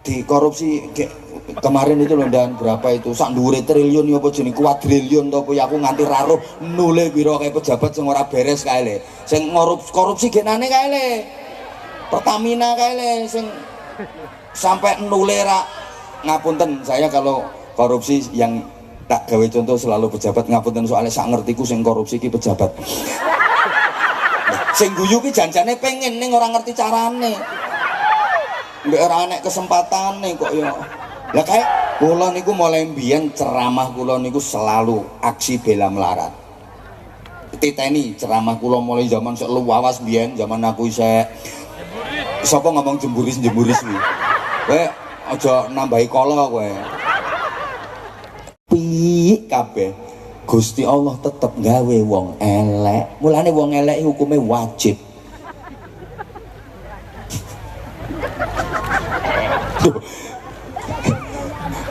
di korupsi kemarin itu loh, dan berapa itu sak dhuwure triliun ya apa jeneng kuadriliun to apa ya, aku nganti raruh nule pira kae pejabat sing ora beres kae le, sing korupsi genane kae le, Pertamina kae le sing sampai nule ra. Ngapunten, saya kalau korupsi yang tak gawe contoh selalu pejabat, ngapunten soalnya sak ngertiku sing korupsi ki pejabat. Sing guyu ki janjane pengen ning ora ngerti carane. Mbak ora enek kesempatane kok ya. Lah kae kula niku mulai mbiyen ceramah kula niku selalu aksi bela melarat. Titeni ceramah kula mulai zaman sik luwawas mbiyen, zaman aku isih sapa ngomong jemburis kuwi. Kowe aja nambahi kala kowe. Piye kabeh Gusti Allah tetep gawe wong elek. Mulane wong elek hukume wajib.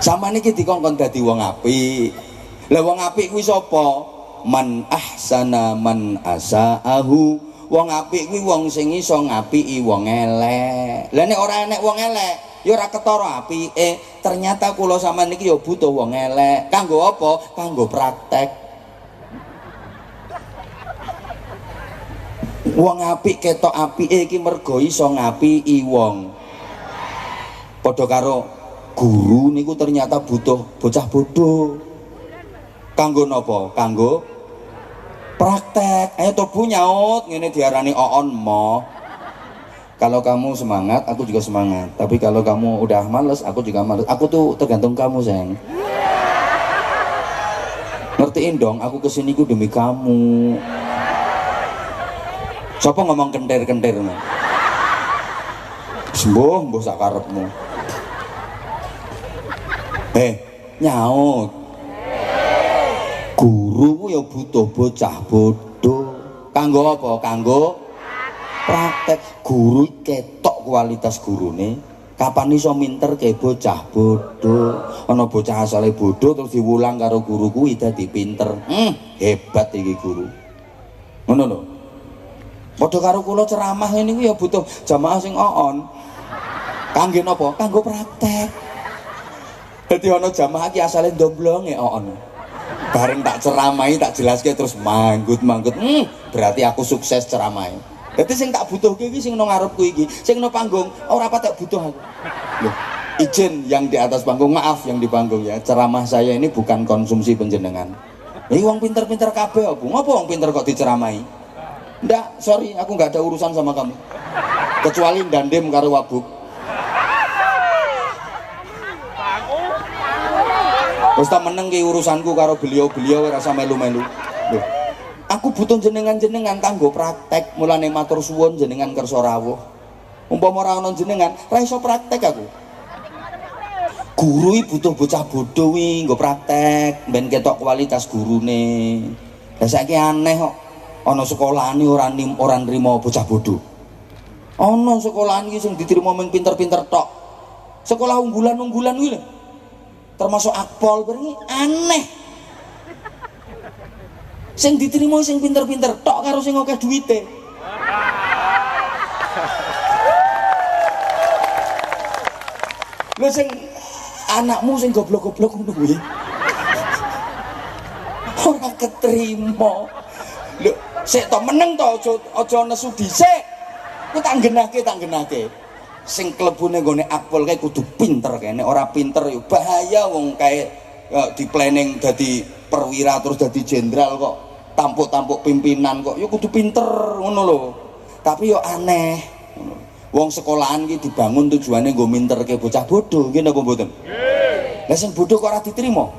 Sama niki dikongkon dadi wong apik. Lah wong apik kuwi sapa? Man ahsana man asaahu. Wong apik kuwi wong sing iso ngapiki wong elek. Lah nek ora enek wong elek, ya ora ketara apike. Ternyata kula sampean niki ya butuh wong elek. Kanggo apa? Kanggo praktek. Wong apik ketok apike iki mergo iso ngapiki wong. Padha karo guru niku ternyata butuh bocah bodoh. Kanggo napa? Kanggo praktek. Ayo tobu nyaut ngene diarani oon mo. Kalau kamu semangat, aku juga semangat. Tapi kalau kamu udah males, aku juga males. Aku tuh tergantung kamu, sayang. Ngertiin dong, aku kesini ku demi kamu. Siapa ngomong kenter-kenter? Sembuh, mbuh sakarepmu. Nyaut. Guru ya butuh bocah bodoh. Kanggo apa? Kanggo praktek. Guru ketok kualitas gurune. Kapan iso minter ke bocah bodoh? Ana bocah asale bodoh terus diwulang karo guru kuwi dadi pinter. Hebat iki guru. Ngono lho. Padha karo kula ceramah ngene kuwi ya butuh jamaah sing oon. Kangge napa? Kanggo praktek. Dadi ana jamaah iki asale ndomblonge oon. Bareng tak ceramahi, tak jelaske terus manggut-manggut. Berarti aku sukses ceramahe. Dadi sing tak butuhke iki sing nang ngarepku iki, sing nang panggung ora patek butuh aku. Loh, izin yang di atas panggung, maaf yang di panggung ya. Ceramah saya ini bukan konsumsi panjenengan. Iki wong pinter-pinter kabeh apa? Ngopo wong pinter kok diceramahi? Ndak, sorry, aku nggak ada urusan sama kamu. Kecuali dandem karo wabuk. Wis tak meneng ki urusanku karo beliau-beliau ora usah melu-melu. Loh, aku butuh jenengan-jenengan kanggo praktek, mulane matur suwun jenengan kersa rawuh. Umpama ora ana jenengan, ra iso praktek aku. Guru iki butuh bocah bodoh kuwi nggo praktek, ben ketok kualitas gurune. Lah saiki aneh kok ana sekolahane ora nrimo bocah bodoh. Ana sekolahan iki sing diterima mung pinter-pinter tok. Sekolah unggulan-unggulan kuwi lho. Termasuk Akpol beringi aneh. Sing diterima sing pinter-pinter tok karo sing akeh duwite. Lho sing anakmu sing goblok-goblok ngono kuwi. Ora ketrima. Lho, sik to meneng to aja nesu dhisik. Ku tak nggenake. Sing klebune nggone Akpol kae kudu pinter kae. Nek ora pinter yo bahaya wong kae di planning dadi perwira terus dadi jenderal kok tampuk-tampuk pimpinan kok yo kudu pinter ngono lho. Tapi yo aneh. Wong sekolahan ki dibangun tujuane nggo minterke bocah bodoh, nggih napa mboten? Nggih. Lah sing bodoh kok ora diterima?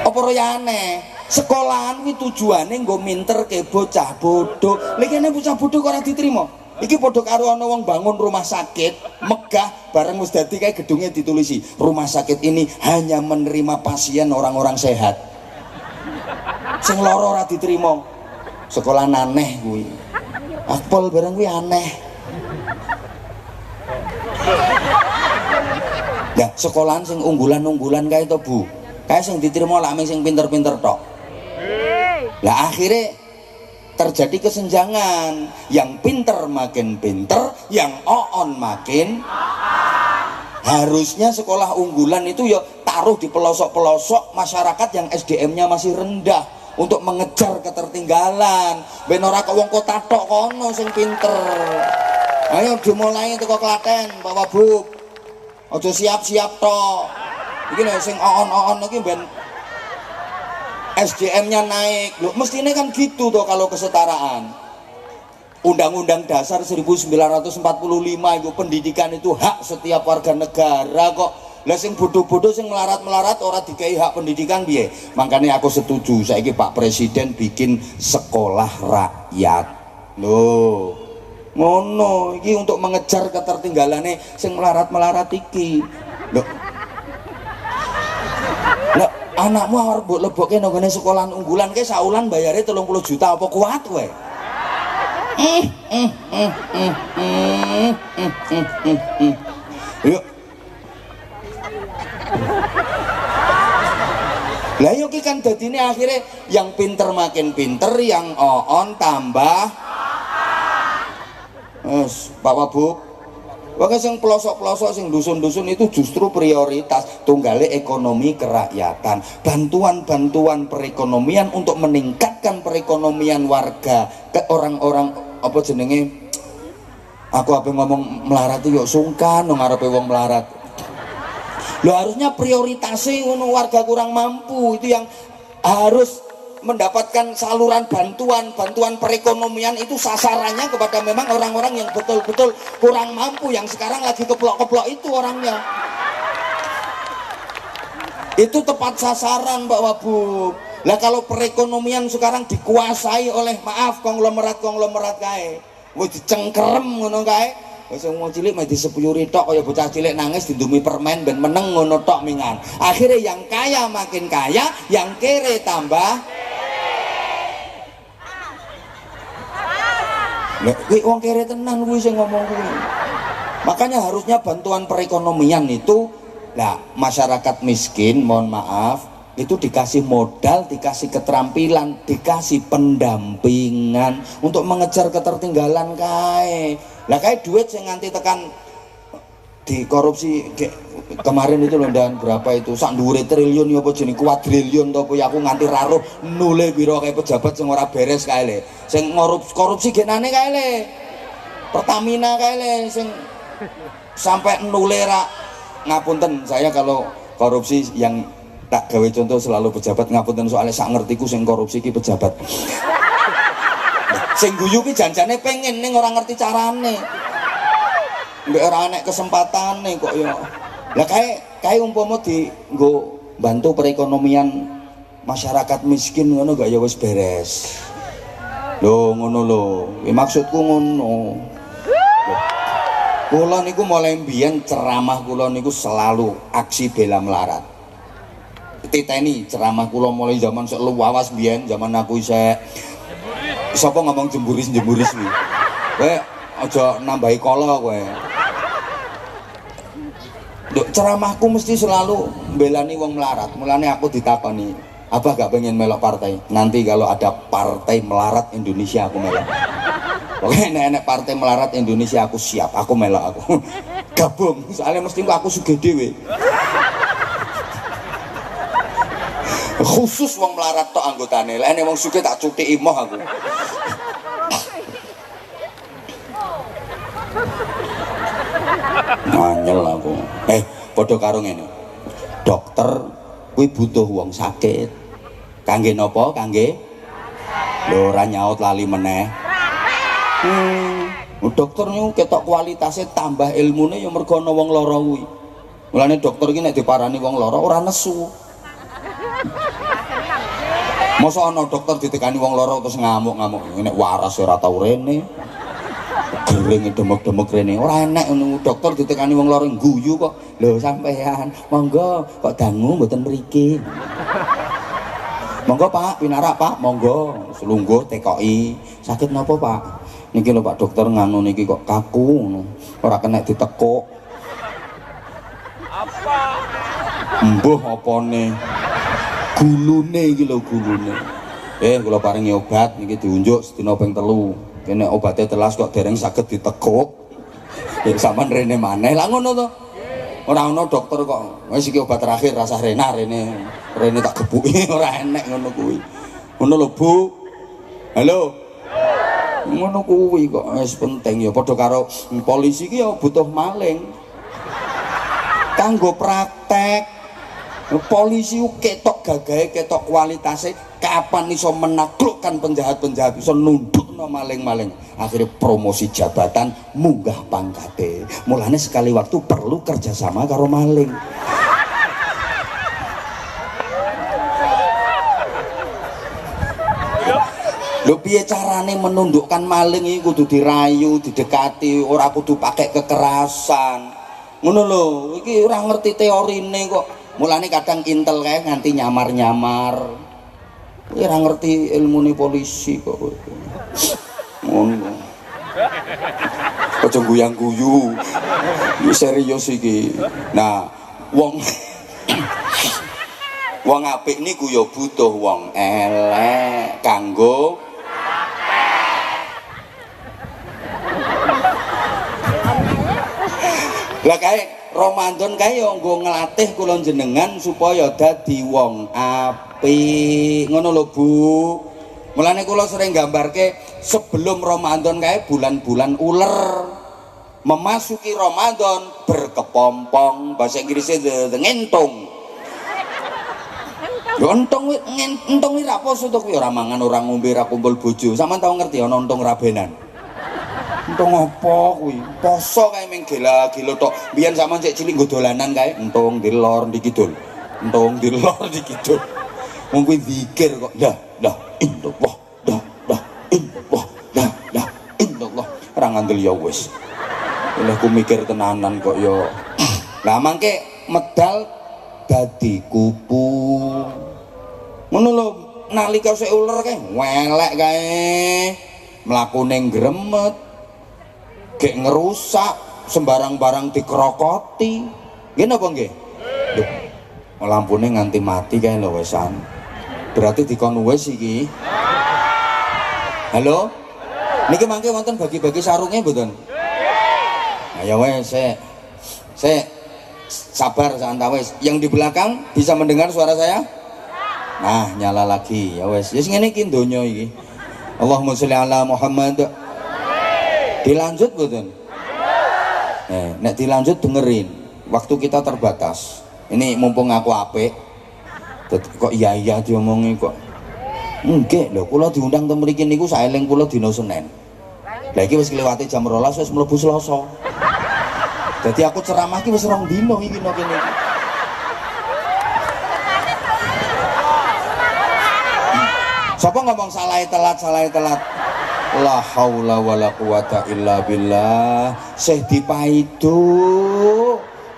Apa ora aneh? Sekolahan kuwi tujuane nggo minterke bocah bodoh. Lha kene bocah bodoh kok ora diterima? Iki padha karo ana wong bangun rumah sakit, megah bareng wis dadi kae gedungnya ditulisi, rumah sakit ini hanya menerima pasien orang-orang sehat. Sing lara ora diterima. Sekolah aneh kuwi. Akpol bareng kuwi aneh. Ya, sekolahan sing unggulan-unggulan kae to, Bu. Kae sing diterima lak sing pinter-pinter tok. Lah akhirnya terjadi kesenjangan. Yang pinter makin pinter, yang oon makin. Harusnya sekolah unggulan itu ya taruh di pelosok-pelosok masyarakat yang SDM-nya masih rendah untuk mengejar ketertinggalan. Ben ora kok wong kota tok kono sing pinter. Ayo dimulai teko Klaten, Pak Wabub. Aja siap-siap tok. Iki lho sing oon-oon iki ben SDM-nya naik. Loh, mestinya kan gitu toh kalau kesetaraan. Undang-Undang Dasar 1945 itu pendidikan itu hak setiap warga negara kok. Lah sing bodoh-bodoh sing melarat-melarat ora dikai hak pendidikan piye? Makanya aku setuju saiki Pak Presiden bikin sekolah rakyat. Loh, ngono iki untuk mengejar ketertinggalane sing melarat-melarat iki. Loh. Lah anakmu arep mbok lebokke nang ngene sekolahan unggulan ke saulan bayare 30 juta apa kuat kowe? Yuk. Lah yo ki kan dadine akhirnya yang pinter makin pinter, yang oon tambah. Pak Wabub. Wong sing pelosok-pelosok sing dusun-dusun itu justru prioritas tunggale ekonomi kerakyatan, bantuan-bantuan perekonomian untuk meningkatkan perekonomian warga ke orang-orang apa jenenge. Aku apa ngomong melarat yo sungkan nang ngarepe wong melarat. Lho harusnya prioritasnya ngono warga kurang mampu itu yang harus mendapatkan saluran bantuan perekonomian itu sasarannya kepada memang orang-orang yang betul-betul kurang mampu yang sekarang lagi keplok-keplok itu orangnya. Itu tepat sasaran Pak Wabub. Lah kalau perekonomian sekarang dikuasai oleh maaf konglomerat kae. Wis dicengkerem ngono kae. Wis wong cilik meh disepuyuri tok kaya bocah cilik nangis dindumi permen ben meneng ngono tok mingan. Akhirnya yang kaya makin kaya, yang kere tambah. Lah kuwi wong kere tenan kuwi sing ngomong kuwi. Makanya harusnya bantuan perekonomian itu lah masyarakat miskin mohon maaf itu dikasih modal, dikasih keterampilan, dikasih pendampingan untuk mengejar ketertinggalan kae. Lah kae duit sing nganti tekan di korupsi kemarin itu loh dan berapa itu sak dhuwure triliun ya apa jenenge kuadriliun to ya aku nganti raruh nule pira kae pejabat sing ora beres kae le. Sing korupsi genane kae le. Pertamina kae le sing sampai nule ra ngapunten saya kalau korupsi yang tak gawe contoh selalu pejabat ngapunten soalnya sak ngertiku sing korupsi ki pejabat. Sing guyu ki janjane pengen ning ora ngerti carane. Mbek ora enek kesempatane kok ya. Lah kae umpama di nggo bantu perekonomian masyarakat miskin ngono gak ya wis beres. Lho ngono lho. Maksudku ngono. Kula niku mulai mbiyen ceramah kula niku selalu aksi bela melarat. Titeni ceramah kula mulai zaman sok luwawas biyen zaman aku isih sapa ngomong jemburis kuwi. Kowe aja nambahi kala kowe. Nduk ceramahku mesti selalu mbelani wong melarat. Mulane aku ditakoni, "Abah gak pengen melok partai?" Nanti kalau ada partai melarat Indonesia aku melok. Oke, nek partai melarat Indonesia aku siap, aku melok aku. Gabung, soalnya mesti aku sugih dhewe. Khusus wong melarat tok anggotane. Lah nek wong sugih tak cuthiki moh aku. Nganyel aku. Padha karo ngene. Dokter kuwi butuh wong sakit. Kangge napa? Kangge lho ora nyaut lali meneh. Dokter niku ketok kualitasnya tambah ilmune ya mergo ana wong lara kuwi. Mulane dokter iki nek diparani wong lara ora nesu. Masa ana dokter ditekani wong lara terus ngamuk-ngamuk. Nek waras ora tau rene. Gering demek-demek rene. Ora enek ngono dokter ditekani wong lara guyu kok. Lho sampean, monggo kok dangu mboten mriki. Monggo Pak, pinarak Pak, monggo. Selungguh tekoki. Sakit napa Pak? Niki lho Pak dokter nganu niki kok kaku ngono. Ora kena ditekuk. Apa? Mbuh apane? Gulune iki lho gulune. Kula paringi obat niki diunjuk sedina ping 3. Kene obate telas kok dereng saged diteguk. Sampeyan rene maneh. Lah ngono to. Ora ana dokter kok. Wis iki obat terakhir rasah rena rene. Rene tak gebuki ora enek ngono kuwi. Ngono lho, Bu. Halo. Ngono kuwi kok wis penting ya padha karo polisi iki ya butuh maling. Kanggo praktek. Polisi ketok gagahe, ketok kualitasnya, kapan iso menaklukkan penjahat-penjahat, iso nundukno maling-maling. Akhirnya promosi jabatan, munggah pangkate. Mulane sekali waktu perlu kerjasama karo maling. Lho piye carane menundukkan maling iki kudu dirayu, didekati, ora kudu pakai kekerasan. Ngono lho, iki ora ngerti teorine kok. Mulane kadang intel kae nganti nyamar-nyamar. Ora ngerti ilmune polisi kok. Ngono. Aja guyang-guyu. Iki serius iki. Nah, wong wong apik niku ya butuh wong elek kanggo lah kae Ramadan kae yo nggo nglatih kula jenengan supaya dadi wong apik. Ngono lho, Bu. Mulane kula sering gambarke sebelum Ramadan kae bulan-bulan uler. Memasuki Ramadan berkepompong, bahasa Inggrisnya the ngentung. Yo entong iki ra poso to kuwi ora mangan ora ngombe ra kumpul bojo. Sampeyan tau ngerti ana entong rabenan? Entong apa kuwi? Poso kae meng gila-gila tok. Biyen sampean sik cilik nggo dolanan kae, entong dilor dikidul. Entong dilor dikidul. Wong kuwi zikir kok. Dah, illallah, dah, illallah, dah, illallah. Ora ngandel ya wis. Oleh ku mikir tenanan kok ya. Lah mangke medal dadi kupu. Ngono lho, nalika sik uler kae, welek kae. Mlakune gremet. Gek ngerusak sembarang barang dikrokoti. Nggih napa nggih? Lho, lampune nganti mati kae lho wesan. Berarti dikon wis iki. Halo? Niki mangke wonten bagi-bagi sarunge mboten? Nah, ya wes, saya sabar santawes. Yang di belakang bisa mendengar suara saya? Nah, nyala lagi. Ya wes, ya ngene iki donya iki. Allahumma sholli ala Muhammad. Dilanjut mboten? Nek dilanjut dengerin. Waktu kita terbatas. Ini mumpung aku apik. Kok iya diomongi kok. Nggih lho, kula diundang teng mriki niku saeling kula dina Senin. Lah iki wis kliwati jam 12 wis mlebu Selasa. Jadi aku ceramah ki wis 2 dina iki nang kene iki. Sapa ngomong salah telat? La haula wala quwata illa billah. Seh dipaido.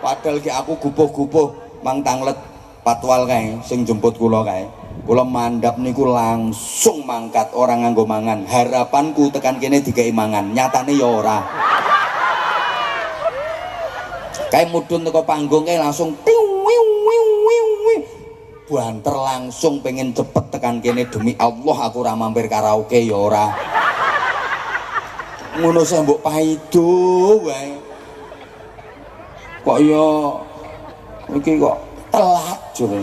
Padahal ki aku gupuh-gupuh mang tanglet patwal kae sing jemput kula kae. Kula mandhap niku langsung mangkat orang nganggo mangan. Harapanku tekan kene digawe mangan, nyatane ya ora. Kae mudhun teko panggung kae langsung banter langsung pengen cepet tekan kene demi Allah aku ora mampir karaoke ya ora. Ngono saya mbok paido wae. Kok ya iki kok telat jare.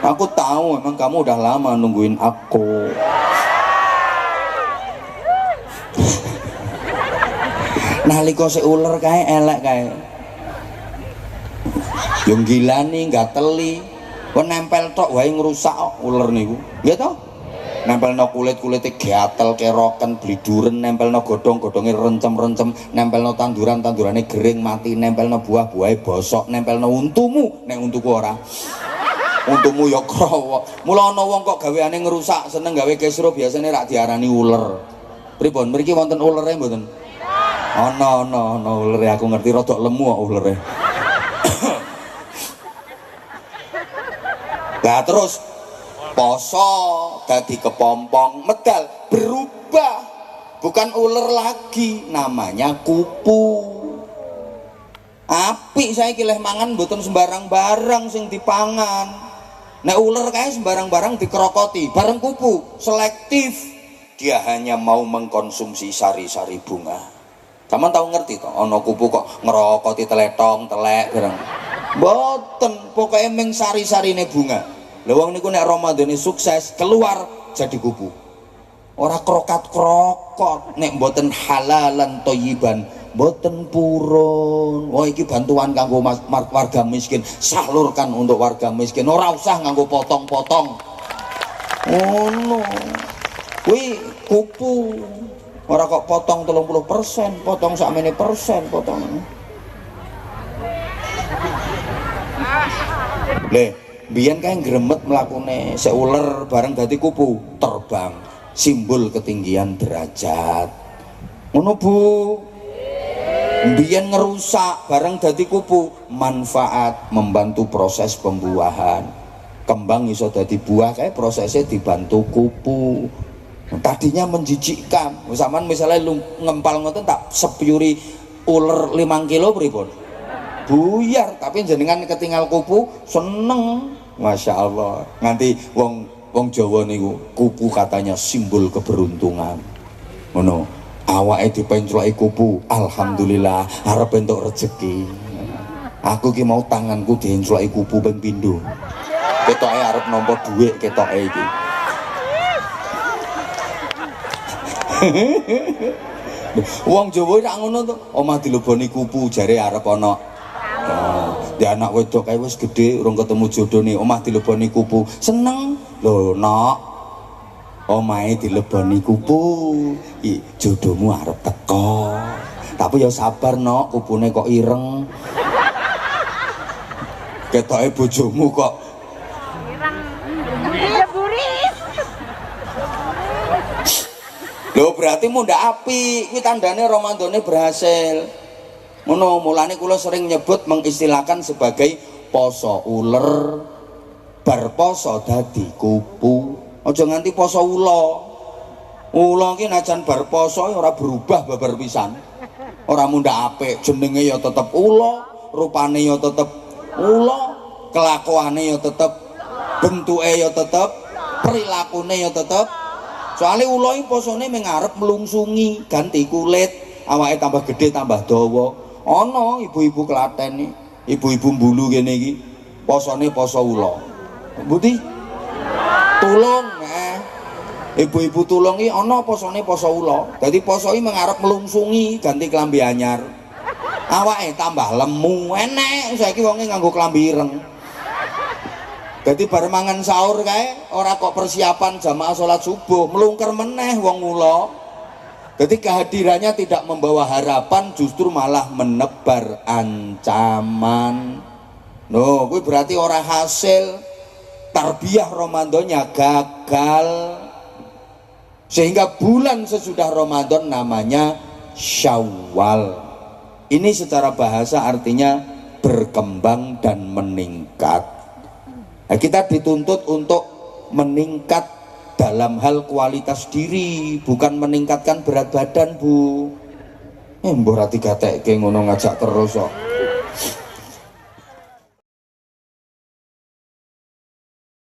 Aku tahu memang kamu udah lama nungguin aku. Nalika sik uler kae elek kae. Yo gilani gateli. Kok nempel tok wae ngrusak kok uler niku. Nggih to? Nempelno kulit-kulite gatel, keroken, bliduren, nempelno godhong-godhonge rencem-rencem, nempelno tanduran-tandurane gering mati, nempelno buah-buahe bosok, nempelno untumu, nek untuku ora. Untumu ya krowok. Mula ana wong kok gaweane ngrusak, seneng gawe kesro biasane rak diarani uler. Pripun? Mriki wonten ulere mboten? Ana ulere, aku ngerti rada lemu kok ulere. Lah terus poso dadi kepompong medal berubah, bukan uler lagi, namanya kupu. Apik saiki leh mangan mboten sembarang barang sing dipangan. Nek ular kae sembarang barang dikerokoti, bareng kupu, selektif. Dia hanya mau mengkonsumsi sari-sari bunga. Sampeyan tahu ngerti to, ana kupu kok ngerokoti teletong, telek bareng. Mboten, pokoke mung sari-sarine bunga. Lha wong niku nek Ramadhane sukses keluar jadi kupu. Ora krokat-krokot, nek mboten halalan thayyiban, mboten purun. Wah iki bantuan kanggo warga miskin, salurkan untuk warga miskin. Ora usah nganggo potong-potong. Ngono. Kuwi kupu. Ora kok potong 30%, potong sakmene persen potong. Le, biyen kae gremet mlakune sek uler bareng dadi kupu, terbang, simbol ketinggian derajat. Ngono Bu. Biyen ngerusak bareng dadi kupu, manfaat membantu proses pembuahan. Kembang iso dadi buah kae prosesnya dibantu kupu. Tadinya menjijikkan. Sampeyan misalnya ngempal ngoten tak sepyuri uler 5 kilo pripun? Buyar, tapi jenengan ketinggal kupu seneng. Masya Allah. Nganti wong Jawa niku kupu katanya simbol keberuntungan. Ngono. Awake dipencloki kupu, alhamdulillah arep entuk rezeki. Aku ki mau tanganku diencloki kupu ping pindho. Ketoke arep nampa dhuwit ketoke iki. Wong Jawa rak ngono to, omah dileboni kupu jare arep ana. Di anak wedok kae wis gedhe urung ketemu jodhone, omah dileboni kupu. Seneng. Lho, Nok. Omahe dileboni kupu. Jodohmu arep teko. Tapi ya sabar, Nok, kupune kok ireng. Ketoke bojomu kok ireng. Lho berarti mundhak api, kuwi tandane Ramadhane berhasil. Ngono, mulane kula sering nyebut mengistilahkan sebagai poso uler, bar poso dadi kupu. Aja nganti poso ula. Ula ki najan bar poso ora berubah babar pisan. Ora mundhak apik, jenenge ya tetep ula, rupane ya tetep ula, kelakuane ya tetep, bentuke ya tetep, perilakune ya tetep. Soalnya ulo iki posone mengarep melungsungi, ganti kulit, awake tambah gede tambah dawa. Ana ibu-ibu Klaten iki, ibu-ibu Mbulu kene iki, posone poso ulo. Budi tulung, ibu-ibu tulung iki ana posone poso ulo. Dadi poso iki mengarep melungsungi, ganti klambi anyar. Awake tambah lemu, enek saiki wonge nganggo klambi ireng. Jadi bar mangan sahur kae ora kok persiapan jamaah sholat subuh, melungker meneh wong ula. Jadi kehadirannya tidak membawa harapan, justru malah menebar ancaman. No, kuwi berarti ora hasil, tarbiyah Ramadannya gagal. Sehingga bulan sesudah Ramadan namanya Syawal. Ini secara bahasa artinya berkembang dan meningkat. Nah, kita dituntut untuk meningkat dalam hal kualitas diri, bukan meningkatkan berat badan, Bu. Mbok ra digatekke ngono ngajak terus kok.